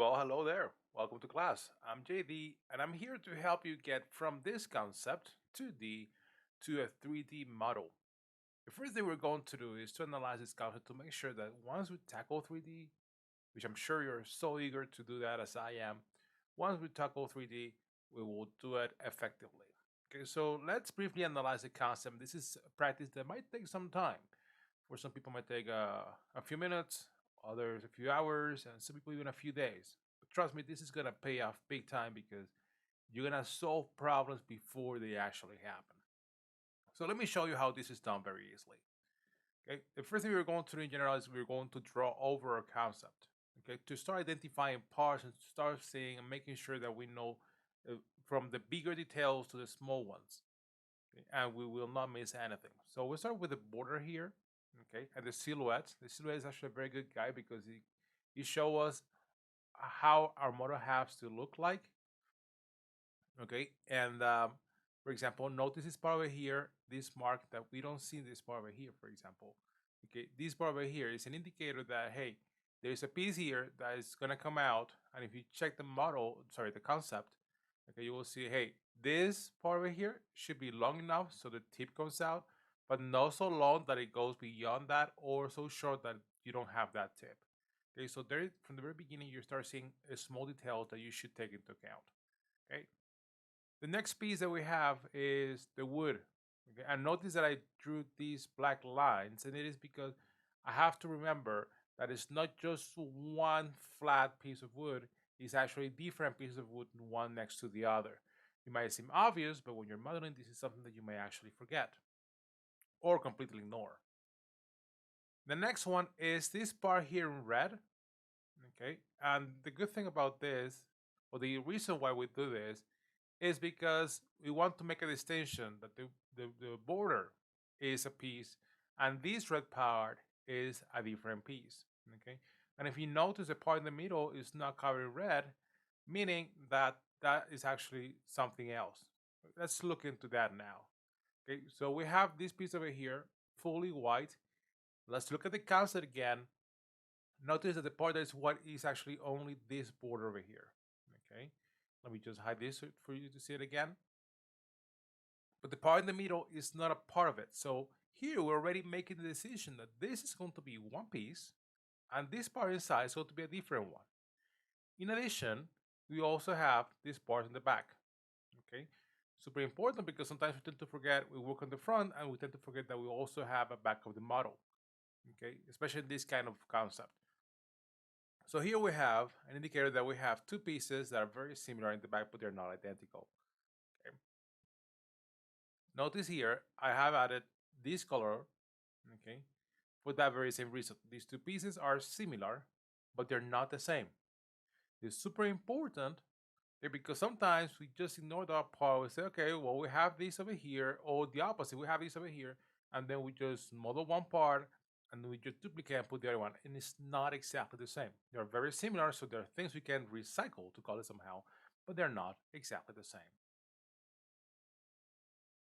Well, hello there. Welcome to class. I'm JD, and I'm here to help you get from this concept 2D to a 3D model. The first thing we're going to do is to analyze this concept to make sure that once we tackle 3D, which I'm sure you're so eager to do that as I am, once we tackle 3D, we will do it effectively. Okay, so let's briefly analyze the concept. This is a practice that might take some time. For some people, it might take a few minutes, others a few hours, and some people even a few days. But trust me, this is gonna pay off big time because you're gonna solve problems before they actually happen. So let me show you how this is done very easily. Okay, the first thing we're going to do in general is we're going to draw over a concept. Okay, to start identifying parts and start seeing and making sure that we know uh, from the bigger details to the small ones, okay, and we will not miss anything. So we'll start with the border here, okay, and the silhouette. The silhouette is actually a very good guide because it shows us how our model has to look like, okay, and for example, notice this part over here, this mark that we don't see this part over here, for example, okay, this part over here is an indicator that hey, there's a piece here that is going to come out, and if you check the model, sorry, the concept, okay, you will see hey, this part over here should be long enough so the tip comes out, but not so long that it goes beyond that, or so short that you don't have that tip. Okay, so there from the very beginning you start seeing a small details that you should take into account. Okay, the next piece that we have is the wood. Okay, and notice that I drew these black lines, and it is because I have to remember that it's not just one flat piece of wood, it's actually different pieces of wood, one next to the other. It might seem obvious, but when you're modeling, this is something that you may actually forget or completely ignore. The next one is this part here in red. Okay, and the good thing about this, or the reason why we do this, is because we want to make a distinction that the border is a piece and this red part is a different piece. Okay, and if you notice the part in the middle is not covered in red, meaning that that is actually something else. Let's look into that now. Okay, so we have this piece over here fully white. Let's look at the concept again. Notice that the part that is white is actually only this border over here. Okay, let me just hide this for you to see it again. But the part in the middle is not a part of it. So here we're already making the decision that this is going to be one piece and this part inside is going to be a different one. In addition, we also have this part in the back. Okay, super important because sometimes we tend to forget we work on the front and we tend to forget that we also have a back of the model. Okay, especially in this kind of concept. So here we have an indicator that we have two pieces that are very similar in the back, but they're not identical. Okay. Notice here, I have added this color, okay, for that very same reason. These two pieces are similar, but they're not the same. It's super important because sometimes we just ignore that part. We say, okay, well, we have this over here, or the opposite, we have this over here, and then we just model one part and we just duplicate and put the other one, and it's not exactly the same. They're very similar, so there are things we can recycle to call it somehow, but they're not exactly the same.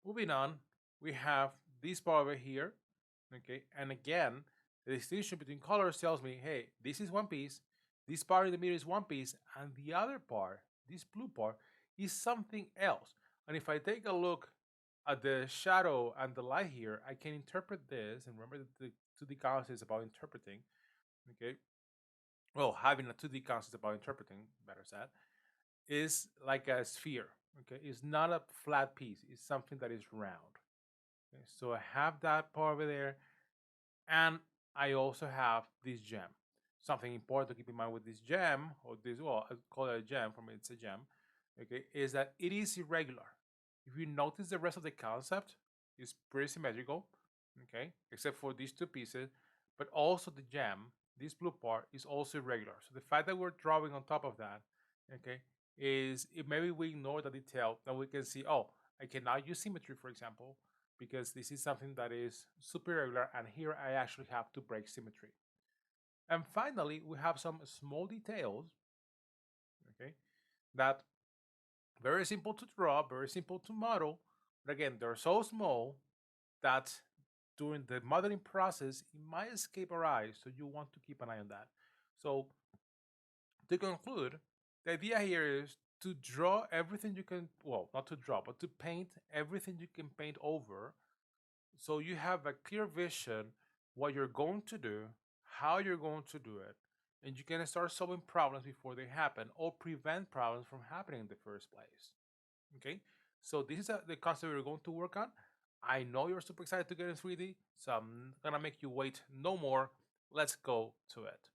Moving on, we have this part over here, okay, and again, the distinction between colors tells me, hey, this is one piece, this part in the middle is one piece, and the other part, this blue part, is something else. And if I take a look at the shadow and the light here, I can interpret this, and remember that the 2D concept is about interpreting, okay? Well, having a 2D concept about interpreting, better said, is like a sphere, okay? It's not a flat piece, it's something that is round. Okay, so I have that part over there, and I also have this gem. Something important to keep in mind with this gem, or this, well, I call it a gem, for me it's a gem, okay, is that it is irregular. If you notice the rest of the concept is pretty symmetrical, okay, except for these two pieces, but also the gem, this blue part, is also irregular. So the fact that we're drawing on top of that, okay, is if maybe we ignore the detail, then we can see, oh, I cannot use symmetry, for example, because this is something that is super irregular, and here I actually have to break symmetry. And finally, we have some small details, okay, that very simple to draw, very simple to model, but again, they're so small that during the modeling process, it might escape our eyes, so you want to keep an eye on that. So To conclude, the idea here is to draw everything you can, well, not to draw, but to paint everything you can paint over, so you have a clear vision what you're going to do, how you're going to do it, and you can start solving problems before they happen or prevent problems from happening in the first place. Okay, so this is the concept we're going to work on. I know you're super excited to get in 3D, so I'm gonna make you wait no more. Let's go to it.